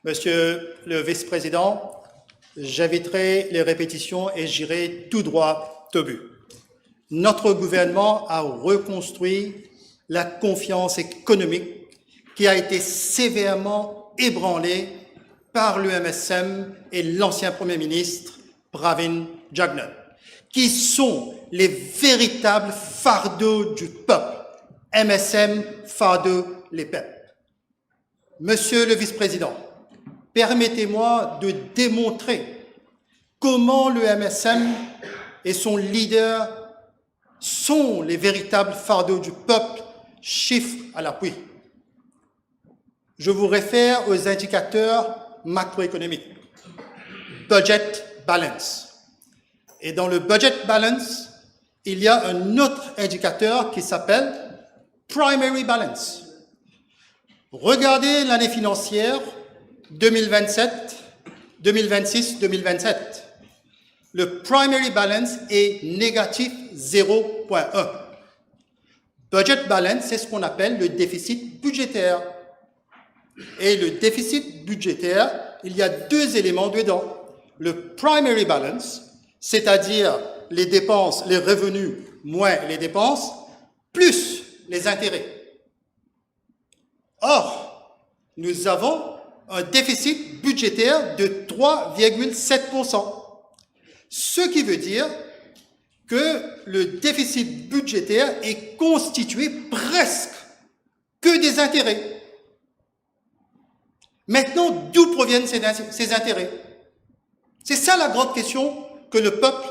Monsieur le vice-président, j'éviterai les répétitions et j'irai tout droit au but. Notre gouvernement a reconstruit la confiance économique qui a été sévèrement ébranlée par l'UMSM et l'ancien Premier ministre Pravin Jagnat, qui sont les véritables fardeaux du peuple. MSM, fardeau, les peuples. Monsieur le vice-président, permettez-moi de démontrer comment le MSM et son leader sont les véritables fardeaux du peuple, chiffres à l'appui. Je vous réfère aux indicateurs macroéconomiques. Budget balance. Et dans le budget balance, il y a un autre indicateur qui s'appelle primary balance. Regardez l'année financière 2027, 2026, 2027. Le primary balance est négatif 0,1. Budget balance, c'est ce qu'on appelle le déficit budgétaire. Et le déficit budgétaire, il y a deux éléments dedans. Le primary balance, c'est-à-dire les dépenses, les revenus moins les dépenses, plus les intérêts. Or, nous avons un déficit budgétaire de 3,7%. Ce qui veut dire que le déficit budgétaire est constitué presque que des intérêts. Maintenant, d'où proviennent ces intérêts? C'est ça la grande question que le peuple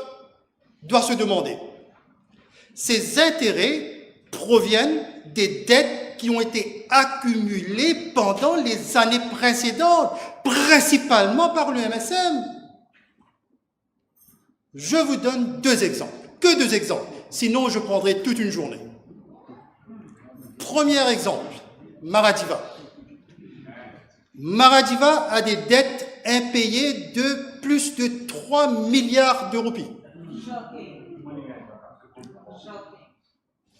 doit se demander. Ces intérêts proviennent des dettes qui ont été accumulées pendant les années précédentes, principalement par le MSM. Je vous donne deux exemples, que deux exemples, sinon je prendrai toute une journée. Premier exemple, Maradiva. Maradiva a des dettes impayées de plus de 3 milliards de roupies.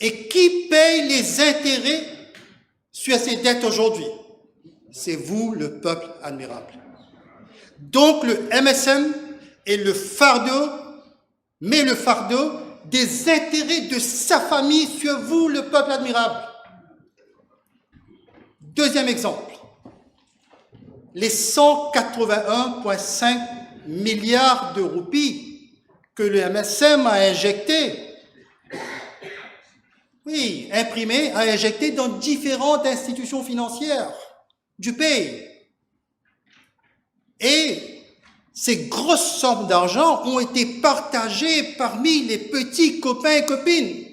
Et qui paye les intérêts sur ces dettes aujourd'hui? C'est vous, le peuple admirable. Donc le MSM est le fardeau, mais le fardeau des intérêts de sa famille sur vous, le peuple admirable. Deuxième exemple, les 181,5 milliards de roupies que le MSM a injectés, oui, imprimés, a injectés dans différentes institutions financières du pays. Et ces grosses sommes d'argent ont été partagées parmi les petits copains et copines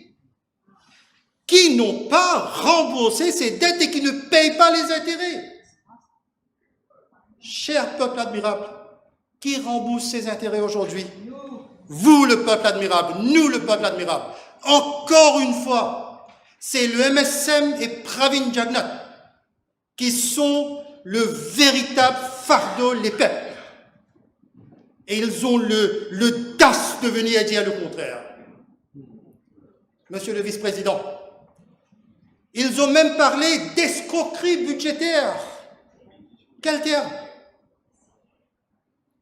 qui n'ont pas remboursé ces dettes et qui ne payent pas les intérêts. Cher peuple admirable, qui rembourse ces intérêts aujourd'hui? Vous, le peuple admirable, nous, le peuple admirable. Encore une fois, c'est le MSM et Pravin Jagnat qui sont le véritable fardeau des peuples. Et ils ont le DAS de venir dire le contraire. Monsieur le vice-président, ils ont même parlé d'escroquerie budgétaire. Quel terme?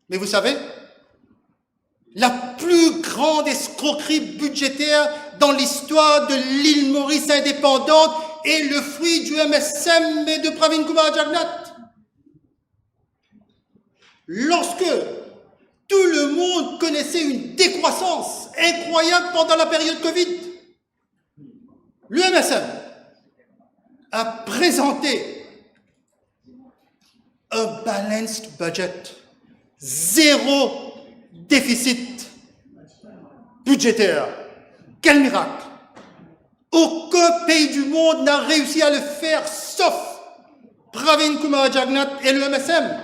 Mais vous savez, la plus grande escroquerie budgétaire dans l'histoire de l'île Maurice indépendante est le fruit du MSM et de Pravin Kumar Jagnat. Lorsque tout le monde connaissait une décroissance incroyable pendant la période Covid, l'UMSM a présenté un balanced budget, zéro déficit budgétaire. Quel miracle! Aucun pays du monde n'a réussi à le faire, sauf Pravin Kumar Jagnat et le MSM.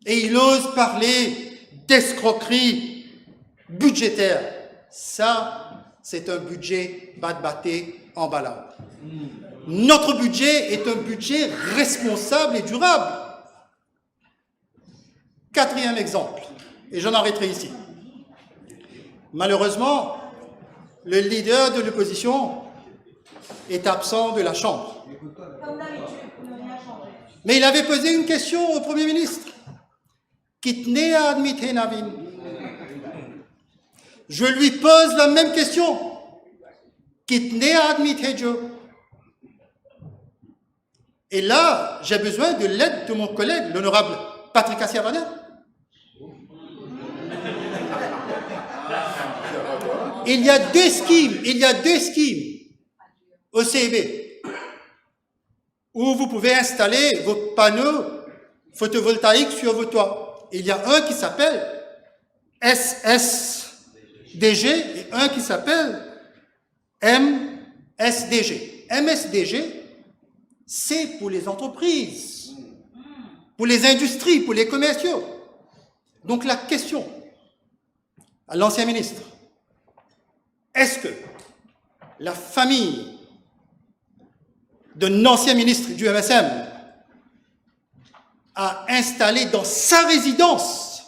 Et il ose parler d'escroquerie budgétaire. Ça, c'est un budget bat-batté en balade. Notre budget est un budget responsable et durable. Quatrième exemple, et j'en arrêterai ici. Malheureusement, le leader de l'opposition est absent de la Chambre. Comme d'habitude, il n'a rien changé. Mais il avait posé une question au Premier ministre. Kitne admite Navin. Je lui pose la même question. Kitne admite Joe. Et là, j'ai besoin de l'aide de mon collègue, l'honorable Patrick Assiavaden. Il y a deux schemes au CEB où vous pouvez installer vos panneaux photovoltaïques sur vos toits. Il y a un qui s'appelle SSDG et un qui s'appelle MSDG. MSDG, c'est pour les entreprises, pour les industries, pour les commerciaux. Donc la question à l'ancien ministre, est-ce que la famille d'un ancien ministre du MSM a installé dans sa résidence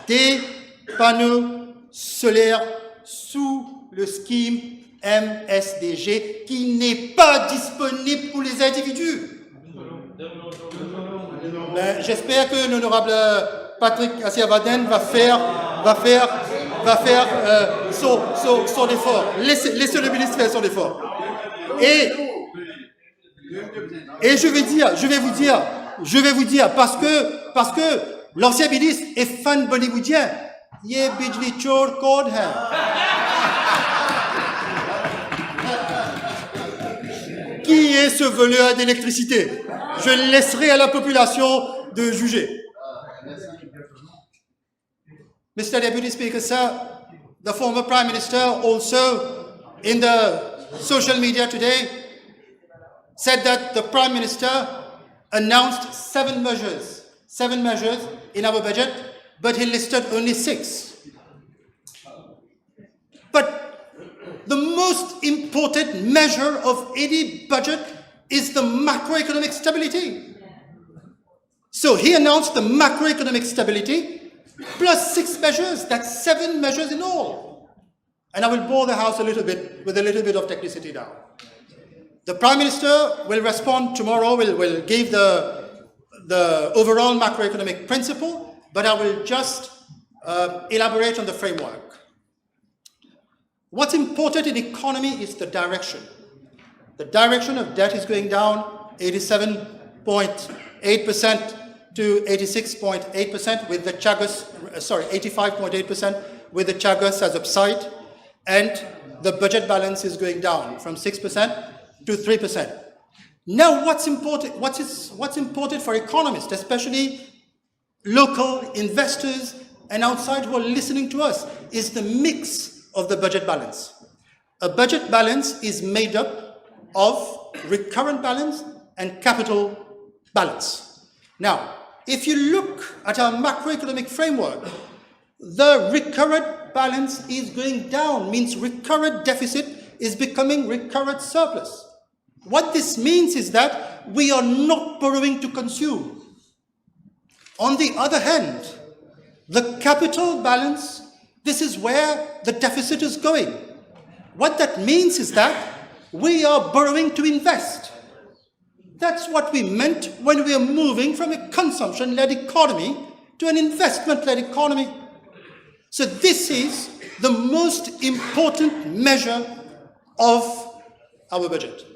des panneaux solaires sous le scheme MSDG qui n'est pas disponible pour les individus? J'espère que l'honorable Patrick Assiavaden va faire son effort. Laissez le ministre faire son effort. Et je vais vous dire, parce que l'ancien ministre est fan bollywoodien. Ye bijli chor code hai. Qui est ce voleur d'électricité? Je laisserai à la population de juger. Mr. Deputy Speaker, sir, the former Prime Minister also in the social media today said that the Prime Minister announced seven measures in our budget, but he listed only 6. But the most important measure of any budget is the macroeconomic stability. So he announced the macroeconomic stability plus 6 measures, that's 7 measures in all. And I will bore the House a little bit with a little bit of technicity now. The Prime Minister will respond tomorrow, will give the overall macroeconomic principle, but I will just elaborate on the framework. What's important in economy is the direction. The direction of debt is going down 87.8% to 86.8% with the Chagas, 85.8% with the Chagas as upside, and the budget balance is going down from 6% to 3%. Now, what's important for economists, especially local investors and outside who are listening to us, is the mix of the budget balance. A budget balance is made up of recurrent balance and capital balance. Now, if you look at our macroeconomic framework, the recurrent balance is going down, means recurrent deficit is becoming recurrent surplus. What this means is that we are not borrowing to consume. On the other hand, the capital balance, this is where the deficit is going. What that means is that we are borrowing to invest. That's what we meant when we are moving from a consumption-led economy to an investment-led economy. So this is the most important measure of our budget.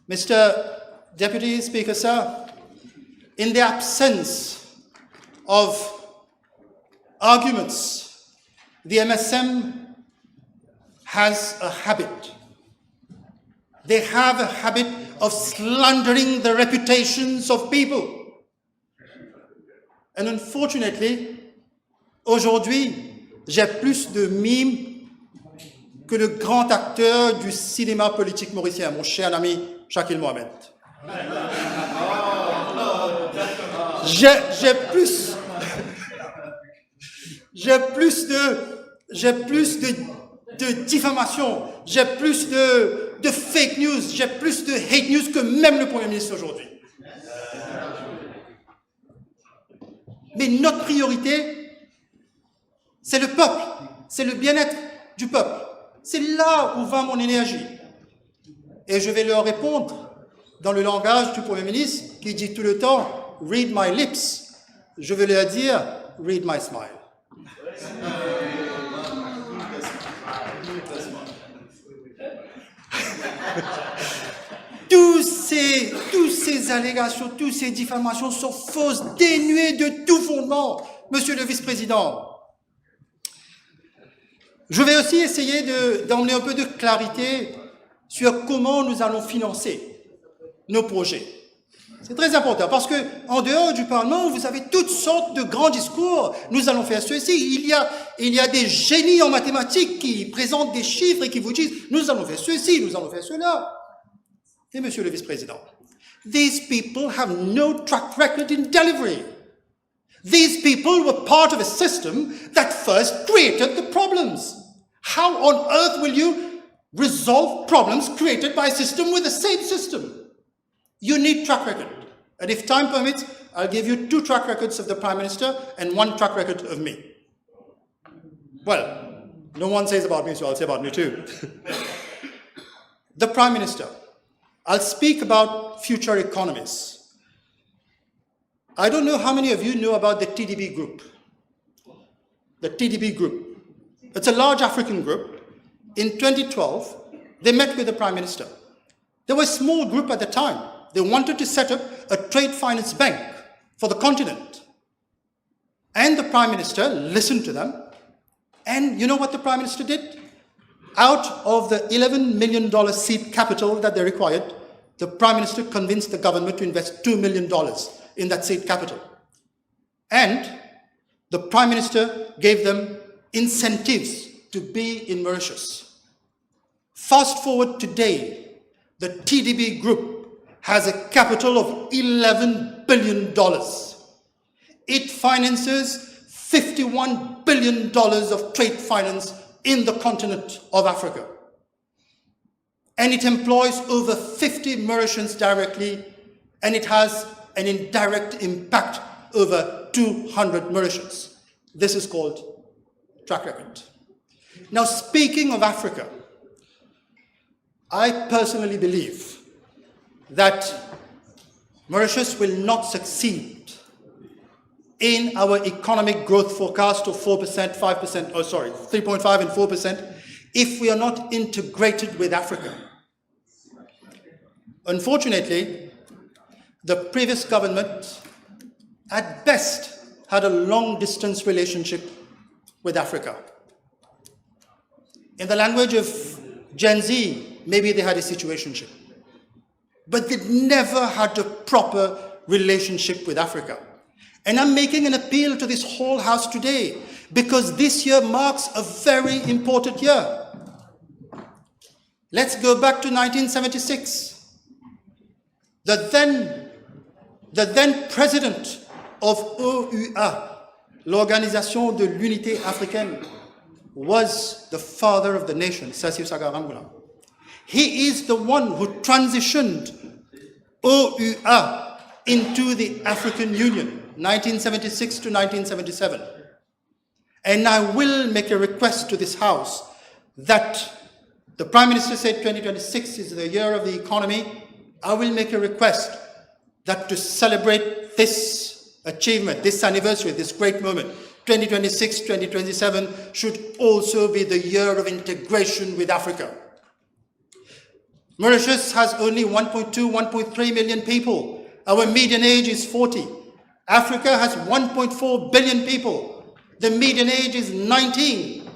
Mr. Deputy Speaker, sir, in the absence of arguments, the MSM has a habit. They have a habit of slandering the reputations of people. And unfortunately, aujourd'hui, j'ai plus de mimes que le grand acteur du cinéma politique mauricien, mon cher ami Shakil Mohamed. J'ai plus de diffamation, j'ai plus de fake news, j'ai plus de hate news que même le Premier ministre aujourd'hui. Mais notre priorité, c'est le peuple, c'est le bien-être du peuple. C'est là où va mon énergie. Et je vais leur répondre dans le langage du Premier ministre qui dit tout le temps « read my lips ». Je vais leur dire « read my smile ». Toutes ces allégations, toutes ces diffamations sont fausses, dénuées de tout fondement, Monsieur le Vice-président. Je vais aussi essayer d'emmener un peu de clarité sur comment nous allons financer nos projets. C'est très important parce que en dehors du Parlement, vous avez toutes sortes de grands discours. Nous allons faire ceci. Il y a des génies en mathématiques qui présentent des chiffres et qui vous disent « nous allons faire ceci, nous allons faire cela ». Et Monsieur le Vice-président, these people have no track record in delivery. These people were part of a system that first created the problems. How on earth will you resolve problems created by a system with the same system? You need track record. And if time permits, I'll give you 2 track records of the Prime Minister and 1 track record of me. Well, no one says about me, so I'll say about me too. The Prime Minister. I'll speak about future economies. I don't know how many of you know about the TDB group. The TDB group. It's a large African group. In 2012, they met with the Prime Minister. They were a small group at the time. They wanted to set up a trade finance bank for the continent. And the Prime Minister listened to them. And you know what the Prime Minister did? Out of the $11 million seed capital that they required, the Prime Minister convinced the government to invest $2 million in that seed capital. And the Prime Minister gave them incentives to be in Mauritius. Fast forward today, the TDB group has a capital of $11 billion. It finances $51 billion of trade finance in the continent of Africa. And it employs over 50 Mauritians directly, and it has an indirect impact over 200 Mauritians. This is called track record. Now, speaking of Africa, I personally believe that Mauritius will not succeed in our economic growth forecast of 4%, 5%, 3.5 and 4%, if we are not integrated with Africa. Unfortunately, the previous government, at best, had a long-distance relationship with Africa. In the language of Gen Z, maybe they had a situationship. But they never had a proper relationship with Africa. And I'm making an appeal to this whole House today, because this year marks a very important year. Let's go back to 1976. The then president of OUA, l'Organisation de l'Unité Africaine, was the father of the nation, Sassou Sakara. He is the one who transitioned OUA into the African Union, 1976 to 1977. And I will make a request to this House that the Prime Minister said 2026 is the year of the economy. I will make a request that to celebrate this achievement, this anniversary, this great moment, 2026, 2027 should also be the year of integration with Africa. Mauritius has only 1.2, 1.3 million people. Our median age is 40. Africa has 1.4 billion people. The median age is 19.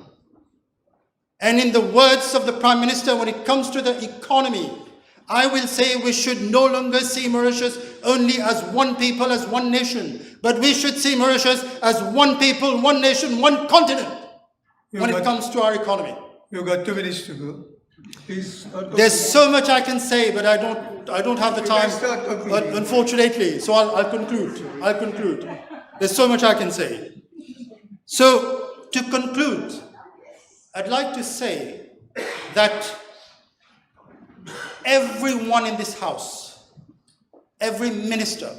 And in the words of the Prime Minister, when it comes to the economy, I will say we should no longer see Mauritius only as one people, as one nation, but we should see Mauritius as one people, one nation, one continent when it comes to our economy. You've got 2 minutes to go. Please. There's so much I can say, but I don't have the time, unfortunately. So I'll conclude. There's so much I can say. So to conclude, I'd like to say that everyone in this House, every minister,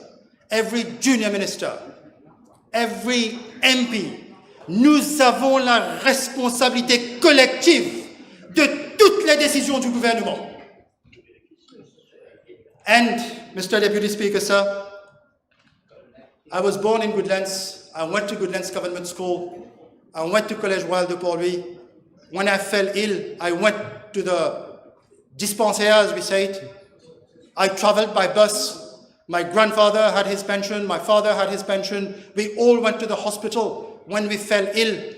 every junior minister, every MP, nous avons la responsabilité collective de toutes les décisions du gouvernement. And, Mr. Deputy Speaker, sir, I was born in Goodlands. I went to Goodlands Government School. I went to Collège Royal de Port-Louis. When I fell ill, I went to the dispensaire, as we say it. I traveled by bus. My grandfather had his pension. My father had his pension. We all went to the hospital when we fell ill.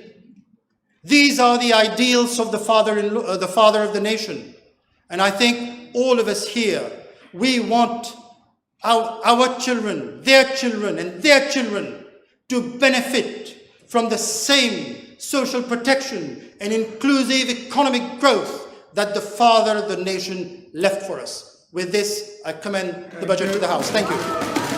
These are the ideals of the father of the nation. And I think all of us here, we want our children, their children, and their children to benefit from the same social protection and inclusive economic growth that the father of the nation left for us. With this, I commend the budget to the House. Thank you.